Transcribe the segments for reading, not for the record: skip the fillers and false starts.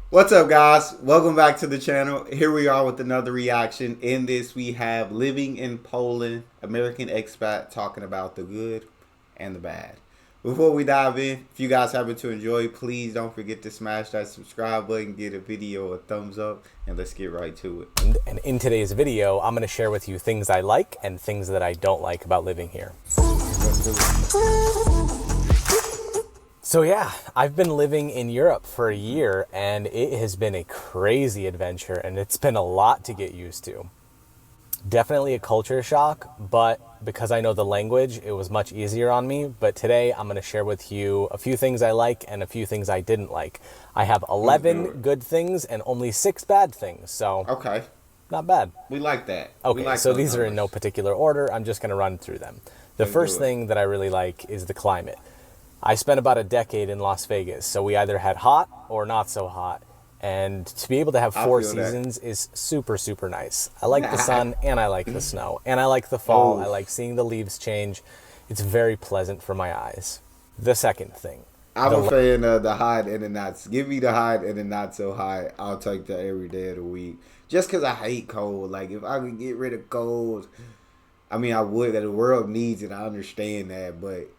What's up, guys? Welcome back to the channel. Here we are with another reaction. In this, we have Living in Poland, American Expat, talking about the good and the bad. Before we dive in, if you guys happen to enjoy, please don't forget to smash that subscribe button, give the video a thumbs up, and let's get right to it. And in today's video, I'm going to share with you things I like and things that I don't like about living here. Let's do it. So yeah, I've been living in Europe for a year and it has been a crazy adventure and it's been a lot to get used to. Definitely a culture shock, but because I know the language, it was much easier on me. But today I'm going to share with you a few things I like and a few things I didn't like. I have 11 good things and only 6 bad things, so Okay, not bad. we like that. Okay, We like so those these are in no numbers. particular order. I'm just going to run through them. The Let's do first it. thing that I really like is the climate. I spent about a decade in Las Vegas, so we either had hot or not so hot. And to be able to have 4 feel that. seasons is super, super nice. I like the sun and I like the snow and I like the fall. Oh. I like seeing the leaves change. It's very pleasant for my eyes. The second thing. I'm the a fan of the hot and the not. Give me the hot and the not so hot. I'll take that every day of the week. Just because I hate cold. Like, if I could get rid of cold, I mean, I would. That the world needs it. I understand that. But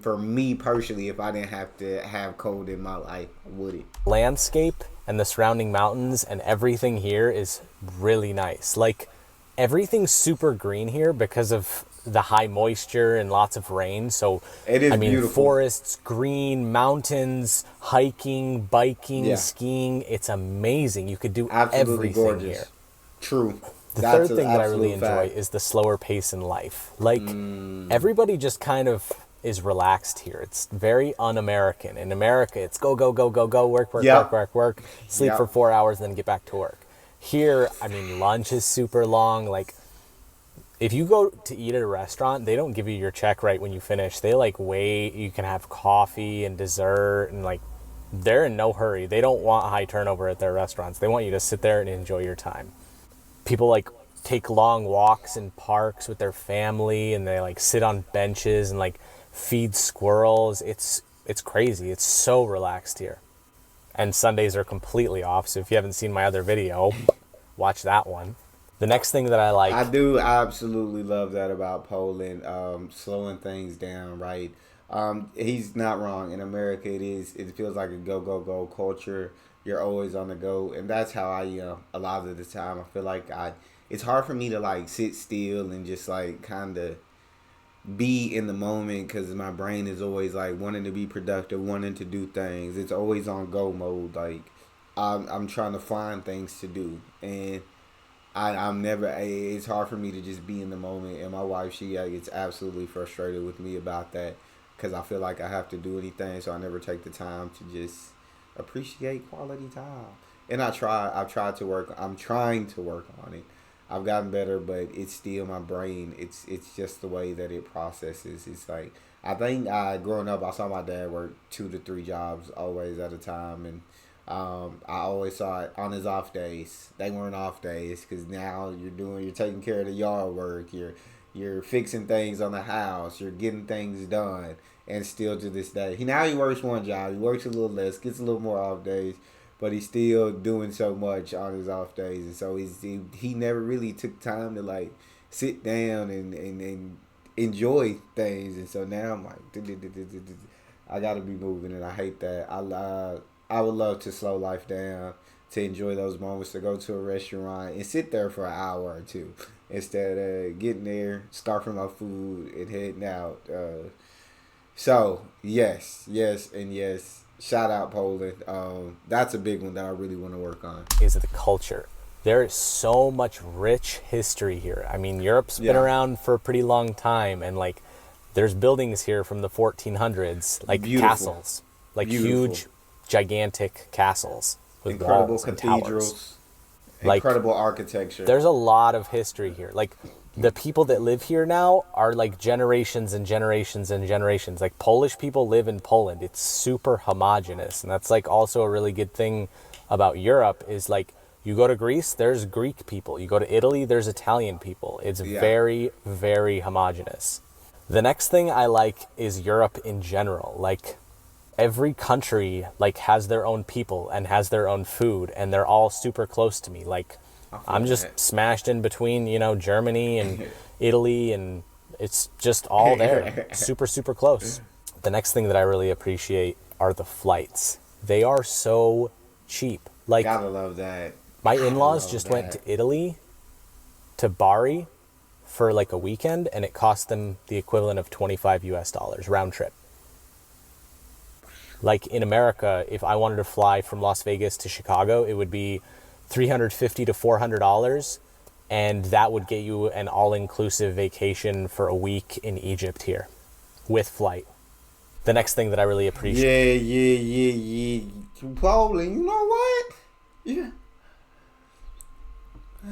for me personally, if I didn't have to have cold in my life, I wouldn't. landscape and the surrounding mountains and everything here is really nice. Like, everything's super green here because of the high moisture and lots of rain. So It is I mean, beautiful. forests, green, mountains, hiking, biking, Yeah. skiing. It's amazing. You could do Absolutely everything gorgeous. here. True. The That's third an thing that I really absolute enjoy fact. is the slower pace in life. Like, everybody just kind of is relaxed here. It's very un-American. In America, it's go, go, go, go, go, work, work, Yep. work, work, work, sleep Yep. for 4 hours, then get back to work. Here, I mean, lunch is super long. Like, if you go to eat at a restaurant, they don't give you your check right when you finish. They like wait. You can have coffee and dessert, and like, they're in no hurry. They don't want high turnover at their restaurants. They want you to sit there and enjoy your time. People like take long walks in parks with their family, and they like sit on benches and like feed squirrels. It's crazy. It's so relaxed here. And Sundays are completely off, so if you haven't seen my other video, watch that one. The next thing that I like, I do absolutely love that about Poland, slowing things down, right? He's not wrong. In America, it feels like a go, go, go culture. You're always on the go. And that's how I, a lot of the time, I feel like it's hard for me to like sit still and just like kind of be in the moment, because my brain is always like wanting to be productive, wanting to do things. It's always on go mode. Like, I'm trying to find things to do. And I'm never. It's hard for me to just be in the moment, and my wife, she gets absolutely frustrated with me about that, because I feel like I have to do anything, so I never take the time to just appreciate quality time. And I've tried to work. I'm trying to work on it. I've gotten better, but it's still my brain. It's just the way that it processes. It's like, I think growing up, I saw my dad work 2 to 3 jobs always at a time, and I always saw it on his off days. They weren't off days, because now you're taking care of the yard work. You're fixing things on the house. You're getting things done. And still to this day, he works one job. He works a little less, gets a little more off days, but he's still doing so much on his off days. And so he never really took time to like sit down and enjoy things. And so now I'm like, I gotta be moving, and I hate that. I would love to slow life down, to enjoy those moments, to go to a restaurant and sit there for an hour or two, instead of getting there, starving my food, and heading out. So yes, and yes. Shout out Poland. That's a big one that I really want to work on. is the culture. There is so much rich history here. I mean, Europe's been Yeah. around for a pretty long time, and like, there's buildings here from the 1400s, like Beautiful. castles, like Beautiful. huge, gigantic castles with Incredible walls and towers. cathedrals. Like, Incredible architecture. there's a lot of history here. Like, the people that live here now are like generations and generations and generations. Like, Polish people live in Poland. It's super homogenous, and that's like also a really good thing about Europe is like, you go to Greece, there's Greek people. You go to Italy, there's Italian people. It's very, very homogenous. The next thing I like is Europe in general. Like, every country like has their own people and has their own food, and they're all super close to me. Like I feel I'm just that. smashed in between, Germany and Italy, and it's just all there. Super, super close. The next thing that I really appreciate are the flights. They are so cheap. Like Gotta love that. my Gotta in-laws love just went to that. Italy to Bari for like a weekend, and it cost them the equivalent of 25 US dollars round trip. Like in America, if I wanted to fly from Las Vegas to Chicago, it would be $350 to $400, and that would get you an all-inclusive vacation for a week in Egypt here with flight. The next thing that I really appreciate. Yeah. Poland, you know what? Yeah.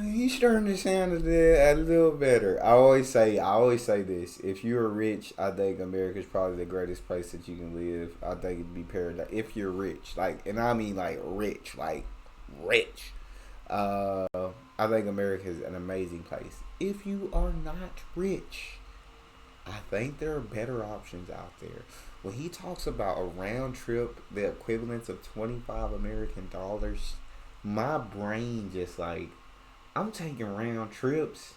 He's starting to sound a little better. I always say this. If you're rich, I think America's probably the greatest place that you can live. I think it'd be paradise. If you're rich, like, and I mean like rich, like rich. Uh, I think America is an amazing place. If you are not rich, I think there are better options out there. When he talks about a round trip, the equivalent of 25 American dollars, my brain just like, I'm taking round trips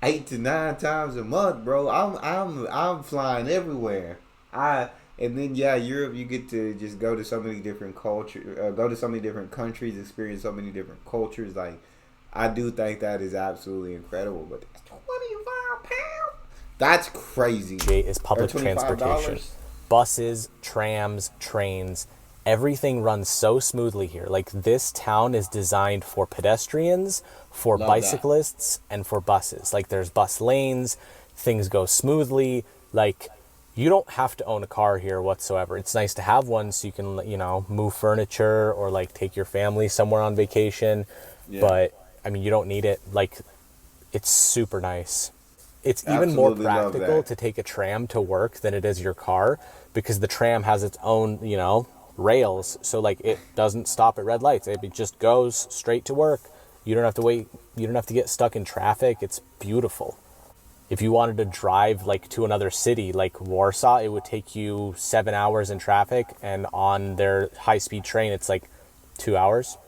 8 to 9 times a month, bro. I'm flying everywhere. I and then yeah, Europe. You get to just go to so many different cultures, go to so many different countries, experience so many different cultures. Like I do think that is absolutely incredible. But that's 25 pounds. That's crazy. Is Or public transportation. $25. Buses, trams, trains, everything runs so smoothly here. Like this town is designed for pedestrians, for Love that. bicyclists, and for buses. Like there's bus lanes, things go smoothly. Like you don't have to own a car here whatsoever. It's nice to have one so you can, move furniture or like take your family somewhere on vacation. Yeah, But I mean, you don't need it. Like it's super nice. It's even more absolutely love practical that. to take a tram to work than it is your car, because the tram has its own, rails. So like it doesn't stop at red lights. It just goes straight to work. You don't have to wait. You don't have to get stuck in traffic. It's beautiful. If you wanted to drive like to another city like Warsaw, it would take you 7 hours in traffic, and on their high-speed train, it's like 2 hours.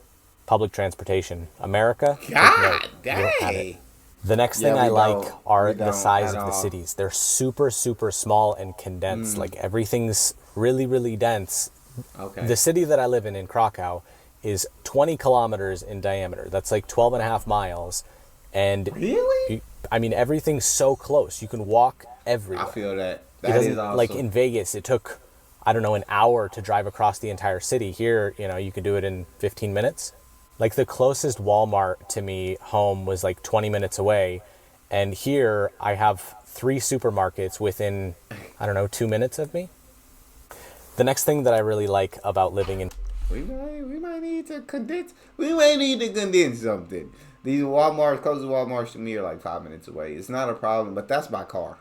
Public transportation. America, take note. God We don't have it. dang. The next Yeah, thing I we like don't. are We the don't size at of the all. cities. They're super, super small and condensed. Like everything's really, really dense. Okay. The city that I live in Krakow, is 20 kilometers in diameter. That's like 12 and a half miles. And Really? I mean, everything's so close. You can walk I everywhere. feel that. It That is doesn't, like awesome. in Vegas, it took, I don't know, an hour to drive across the entire city. Here, you can do it in 15 minutes. Like the closest Walmart to me home was like 20 minutes away. And here I have 3 supermarkets within, I don't know, 2 minutes of me. The next thing that I really like about living in We might need to condense. We might need to condense something. These Walmarts, closest Walmarts to me are like 5 minutes away. It's not a problem, but that's by car.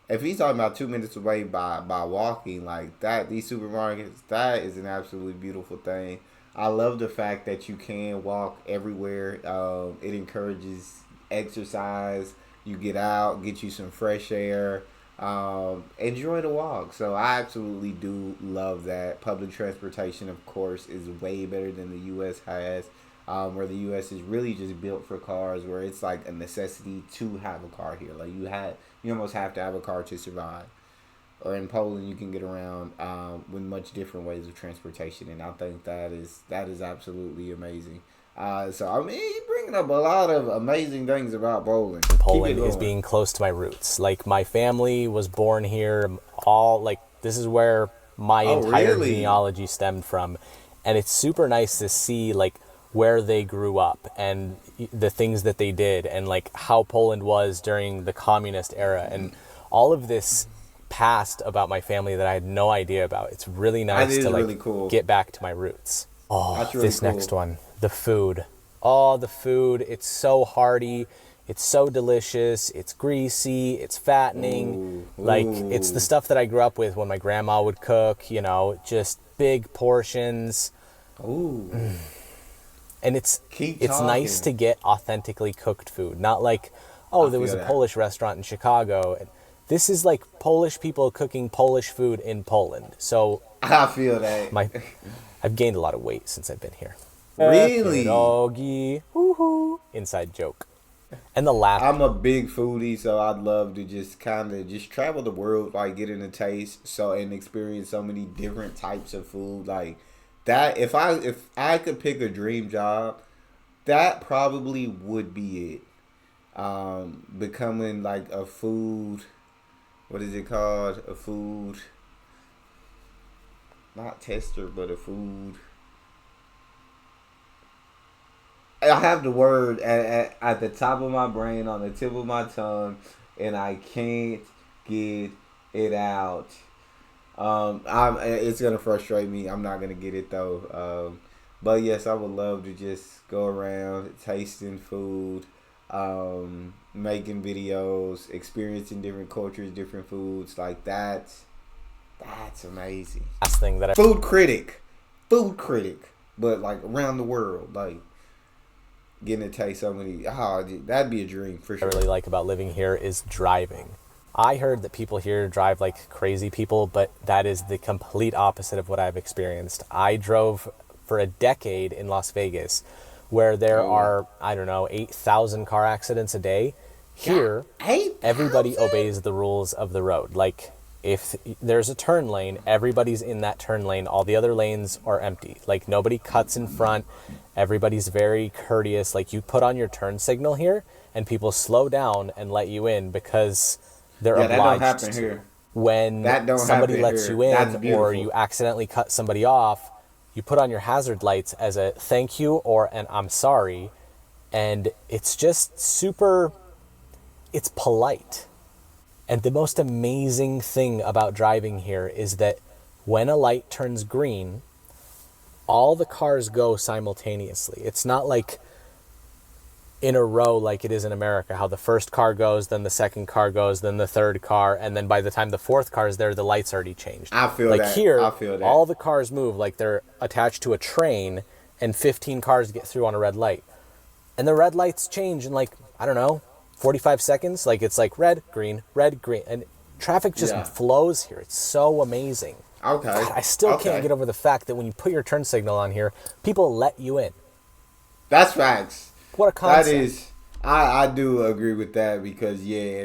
If he's talking about 2 minutes away by walking, like that, these supermarkets, that is an absolutely beautiful thing. I love the fact that you can walk everywhere. It encourages exercise. You get out, get you some fresh air, enjoy the walk. So I absolutely do love that. Public transportation, of course, is way better than the U.S. has. Where the U.S. is really just built for cars, where it's like a necessity to have a car here. Like you almost have to have a car to survive. Or in Poland, you can get around with much different ways of transportation, and I think that is absolutely amazing. So I mean, you're bringing up a lot of amazing things about Poland. Keep it Poland is going. being close to my roots. Like my family was born here. All like this is where my Oh, entire really? genealogy stemmed from, and it's super nice to see like where they grew up and the things that they did, and like how Poland was during the communist era, and all of this past about my family that I had no idea about. It's really That nice is to like really cool. get back to my roots. Oh, That's really this next cool. one, the food. Oh, the food. It's so hearty. It's so delicious. It's greasy. It's fattening. Ooh, Like, it's the ooh, stuff that I grew up with when my grandma would cook, just big portions. ooh. And it's Keep it's nice talking. to get authentically cooked food. Not like, I oh, there was feel a that. Polish restaurant in Chicago. This is like Polish people cooking Polish food in Poland. So I feel that. my I've gained a lot of weight since I've been here. Really? Pierogi. Woohoo. Inside joke. And the I'm lap. a big foodie, so I'd love to just kind of just travel the world, like getting a taste, so and experience so many different types of food. Like that, if I could pick a dream job, that probably would be it. Becoming like a food, what is it called? A food, not tester, but a food. I have the word at the top of my brain, on the tip of my tongue, and I can't get it out. It's gonna frustrate me. I'm not gonna get it though. But yes, I would love to just go around tasting food, making videos, experiencing different cultures, different foods. Like that's amazing. Last thing that Food critic, but like around the world, like getting to taste so many. Oh, that'd be a dream for I sure. really like about living here is driving. I heard that people here drive like crazy people, but that is the complete opposite of what I've experienced. I drove for a decade in Las Vegas, where there are, I don't know, 8,000 car accidents a day. Here, everybody 8,000? obeys the rules of the road. Like, if there's a turn lane, everybody's in that turn lane. All the other lanes are empty. Like, nobody cuts in front. Everybody's very courteous. Like, you put on your turn signal here, and people slow down and let you in because they're Yeah, that don't obliged happen to. here. When That don't somebody happen lets here. you That's in beautiful. or you accidentally cut somebody off, you put on your hazard lights as a thank you or an I'm sorry. And it's just super, it's polite. And the most amazing thing about driving here is that when a light turns green, all the cars go simultaneously. It's not like in a row like it is in America, how the first car goes, then the second car goes, then the third car, and then by the time the fourth car is there, the light's already changed. I feel like that. here, I feel that. all the cars move like they're attached to a train, and 15 cars get through on a red light. And the red lights change in like, I don't know, 45 seconds. Like it's like red, green, and traffic just flows here. It's so amazing. Okay. God, I still can't get over the fact that when you put your turn signal on here, people let you in. That's facts. What a concept. That is, I do agree with that because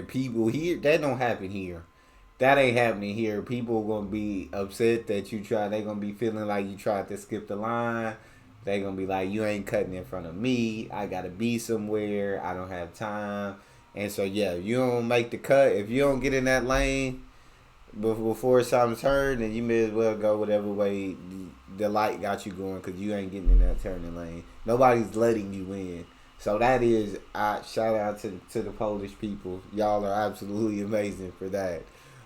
people here, that don't happen here. That ain't happening here. People gonna be upset that you try. They gonna be feeling like you tried to skip the line. They gonna be like, you ain't cutting in front of me. I gotta be somewhere. I don't have time. And so you don't make the cut. If you don't get in that lane before it's time to turn, then you may as well go whatever way the light got you going because you ain't getting in that turning lane. Nobody's letting you in. So that is, shout out to the Polish people. Y'all are absolutely amazing for that.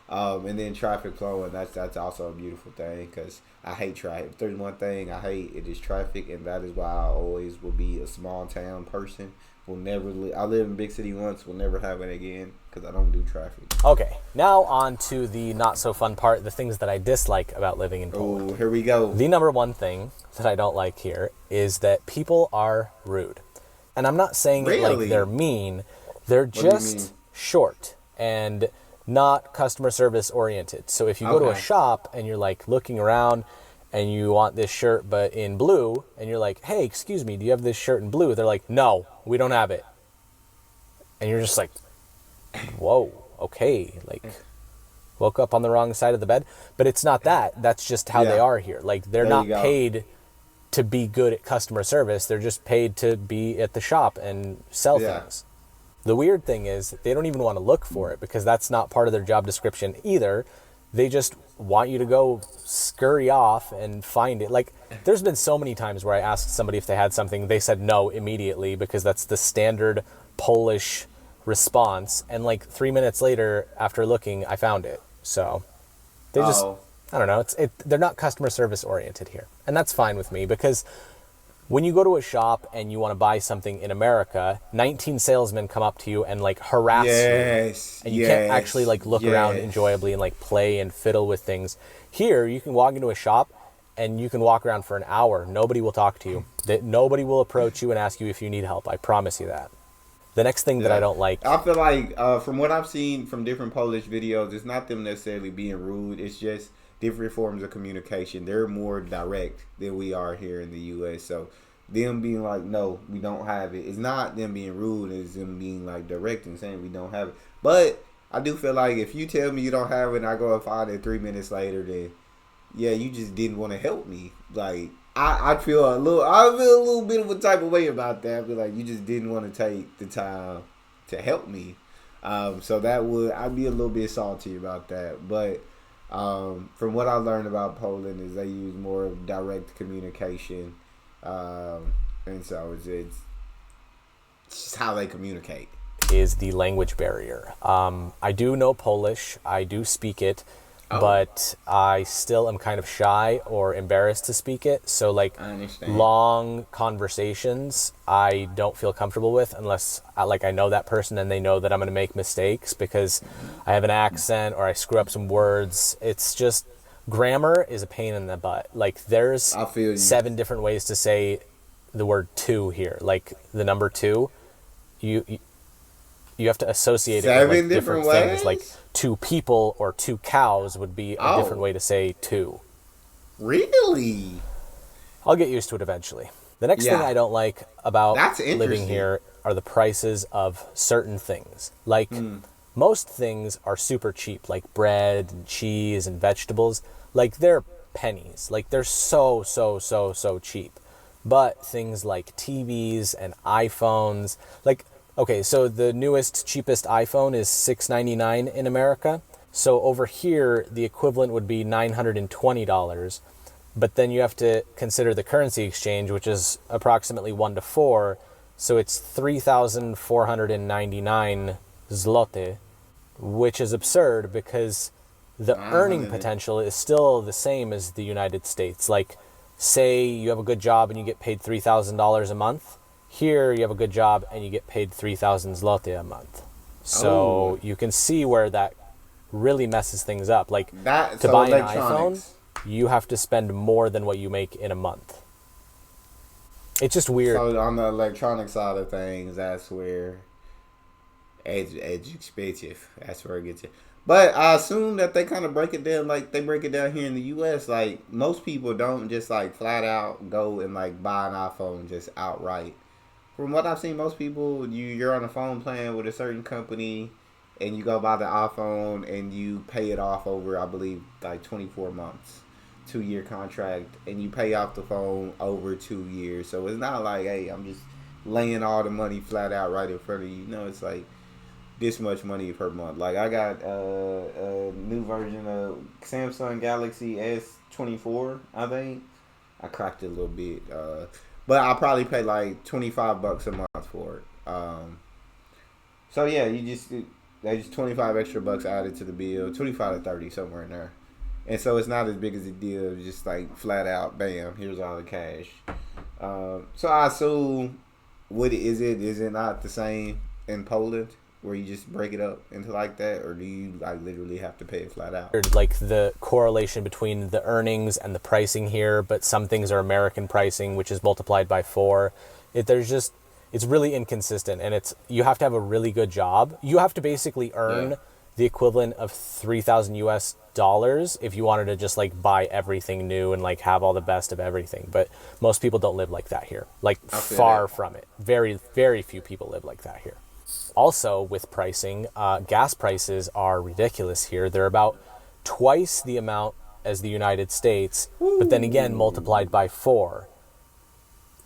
And then traffic flowing, that's also a beautiful thing because I hate traffic. If there's one thing I hate, it is traffic, and that is why I always will be a small town person. Will never I lived in big city once, will never have it again because I don't do traffic. Okay, now on to the not so fun part, the things that I dislike about living in Poland. Oh, here we go. The number one thing that I don't like here is that people are rude. And I'm not saying it like they're mean. They're just short and not customer service oriented. So if you go to a shop and you're like looking around and you want this shirt but in blue, and you're like, hey, excuse me, do you have this shirt in blue? They're like, no, we don't have it. And you're just like, whoa, okay, like woke up on the wrong side of the bed. But it's not that. That's just how they are here. Like they're not paid to be good at customer service. They're just paid to be at the shop and sell things. The weird thing is they don't even want to look for it because that's not part of their job description either. They just want you to go scurry off and find it. Like there's been so many times where I asked somebody if they had something, they said no immediately because that's the standard Polish response. And like 3 minutes later after looking, I found it. So they just, I don't know. They're not customer service oriented here. And that's fine with me because when you go to a shop and you want to buy something in America, 19 salesmen come up to you and like harass you. And you can't actually like look around enjoyably and like play and fiddle with things. Here, you can walk into a shop and you can walk around for an hour. Nobody will talk to you. Nobody will approach you and ask you if you need help. I promise you that. The next thing that I Yeah, don't like I feel like from what I've seen from different Polish videos, it's not them necessarily being rude. It's just different forms of communication. They're more direct than we are here in the U.S. So them being like, no, we don't have it. It's not them being rude. It's them being like direct and saying we don't have it. But I do feel like if you tell me you don't have it, and I go and find it 3 minutes later, then yeah, you just didn't want to help me. Like I feel a little bit of a type of way about that. I feel like you just didn't want to take the time to help me. So that would I'd be a little bit salty about that. But from what I learned about Poland is they use more of direct communication, and so it's just how they communicate. is the language barrier. I do know Polish, I do speak it, Oh, but I still am kind of shy or embarrassed to speak it. So, like, I understand. long conversations, I don't feel comfortable with unless I know that person and they know that I'm going to make mistakes because I have an accent or I screw up some words. It's just grammar is a pain in the butt. Like, there's I feel you. 7 different ways to say the word two here, like the number two. You you have to associate it with like Seven different different things, like ways. two people or two cows would be a different Oh, way to say two. really? I'll get used to it eventually. The next thing Yeah, I don't like about that's living interesting. here are the prices of certain things. Like, Hmm. most things are super cheap, like bread and cheese and vegetables. Like, they're pennies. Like, they're so cheap. But things like TVs and iPhones, like, okay, so the newest, cheapest iPhone is $699 in America. So over here, the equivalent would be $920. But then you have to consider the currency exchange, which is approximately 1 to 4. So it's 3,499 zloty, which is absurd because the Nine earning hundred. potential is still the same as the United States. Like, say you have a good job and you get paid $3,000 a month. Here, you have a good job and you get paid 3,000 zloty a month. Oh, So you can see where that really messes things up. Like, that to so buy an iPhone, electronics. you have to spend more than what you make in a month. It's just weird. So on the electronic side of things, that's where edge expensive. That's where it gets it. But I assume that they kind of break it down like they break it down here in the U.S. Like most people don't just like flat out go and like buy an iPhone just outright. From what I've seen, most people you're on a phone plan with a certain company, and you go buy the iPhone and you pay it off over I believe like 24 months, 2 year contract, and you pay off the phone over 2 years. So it's not like hey I'm just laying all the money flat out right in front of you. No, it's like this much money per month. Like I got a new version of Samsung Galaxy S 24. I think I cracked it a little bit, but I probably pay like $25 a month for it. So yeah, you just they just 25 extra bucks added to the bill, 25 to 30 somewhere in there, and so it's not as big as a deal. It's just like flat out, bam, here's all the cash. So I assume, what is it? Is it not the same in Poland where you just break it up into like that, or do you like literally have to pay it flat out? Like, the correlation between the earnings and the pricing here, but some things are American pricing, which is multiplied by 4. There's just, it's really inconsistent, and you have to have a really good job. You have to basically Yeah, earn the equivalent of 3,000 US dollars if you wanted to just like buy everything new and like have all the best of everything. But most people don't live like that here. Like, I feel far that. from it. Very few people live like that here. Also, with pricing, gas prices are ridiculous here. They're about twice the amount as the United States, but then again multiplied Ooh, by 4.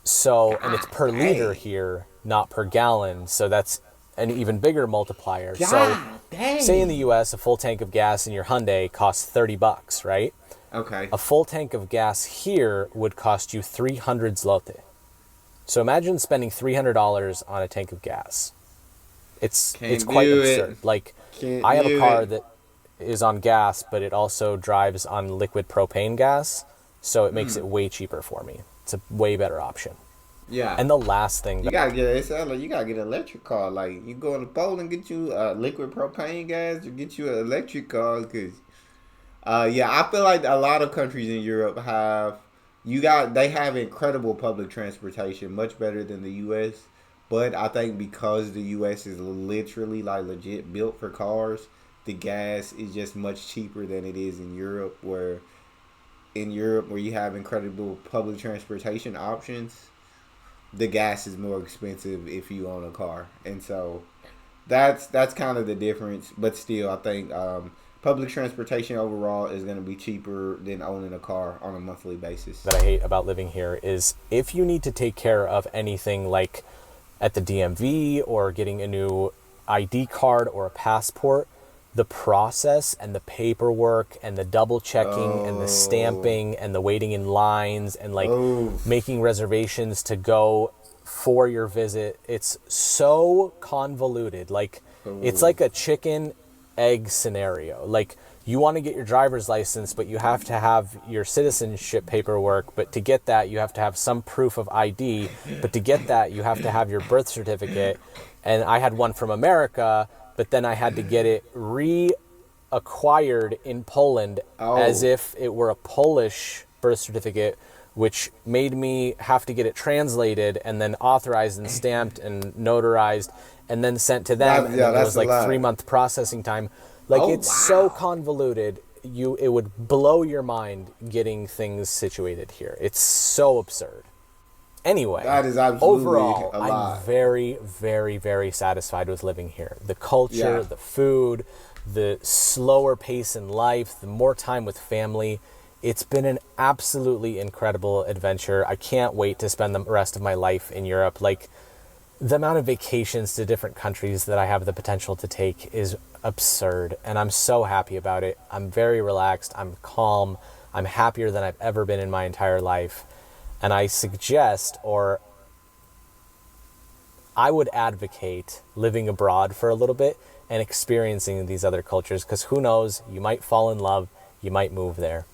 So, and it's God per liter dang, here, not per gallon. So that's an even bigger multiplier. So, God say in the dang. US, a full tank of gas in your Hyundai costs $30, right? Okay, A full tank of gas here would cost you 300 zloty. So imagine spending $300 on a tank of gas. It's can't quite do it. absurd. Like, Can't I have a do car it. that is on gas, but it also drives on liquid propane gas, so it makes it way cheaper for me. It's a way better option. Yeah, And the last thing you that gotta get it. Sounds like you gotta get an electric car. Like you go in the pole and get you liquid propane gas, or get you an electric car. Cause yeah, I feel like a lot of countries in Europe have they have incredible public transportation, much better than the U.S. But I think because the U.S. is literally like legit built for cars, the gas is just much cheaper than it is in Europe, where you have incredible public transportation options, the gas is more expensive if you own a car, and so that's kind of the difference. But still, I think public transportation overall is going to be cheaper than owning a car on a monthly basis. That I hate about living here is if you need to take care of anything like at the DMV or getting a new ID card or a passport, the process and the paperwork and the double checking and the Oh, stamping and the waiting in lines and like oh, making reservations to go for your visit, it's so convoluted. Like it's oh. like a chicken egg scenario. Like you want to get your driver's license, but you have to have your citizenship paperwork. But to get that, you have to have some proof of ID. But to get that, you have to have your birth certificate. And I had one from America, but then I had to get it reacquired in Poland as Oh, if it were a Polish birth certificate, which made me have to get it translated and then authorized and stamped and notarized and then sent to them. And yeah, then there that's was a like lot. 3 month processing time. Like Oh, it's so wow. convoluted. It would blow your mind getting things situated here. It's so absurd. Anyway, That is absolutely overall, a I'm lot. very, very, very satisfied with living here. The culture, Yeah. the food, the slower pace in life, the more time with family. It's been an absolutely incredible adventure. I can't wait to spend the rest of my life in Europe. Like, the amount of vacations to different countries that I have the potential to take is absurd, and I'm so happy about it. I'm very relaxed, I'm calm, I'm happier than I've ever been in my entire life. And I suggest, or I would advocate living abroad for a little bit and experiencing these other cultures, because who knows, you might fall in love, you might move there.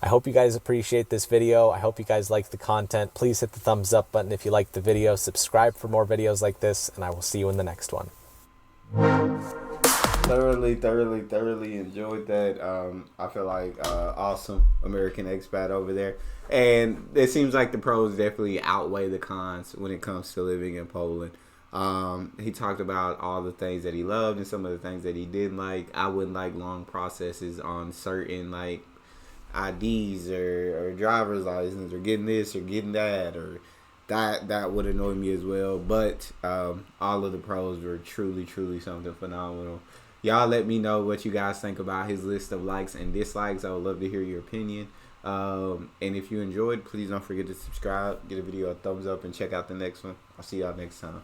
I hope you guys appreciate this video. I hope you guys like the content. Please hit the thumbs up button if you like the video. Subscribe for more videos like this, and I will see you in the next one. Thoroughly enjoyed that. I feel like awesome American expat over there, and it seems like the pros definitely outweigh the cons when it comes to living in Poland. He talked about all the things that he loved and some of the things that he didn't like. I wouldn't like long processes on certain like IDs or driver's license or getting this or getting that or that would annoy me as well. But all of the pros were truly something phenomenal. Y'all let me know what you guys think about his list of likes and dislikes. I would love to hear your opinion. And if you enjoyed, please don't forget to subscribe, give the video a thumbs up, and check out the next one. I'll see y'all next time.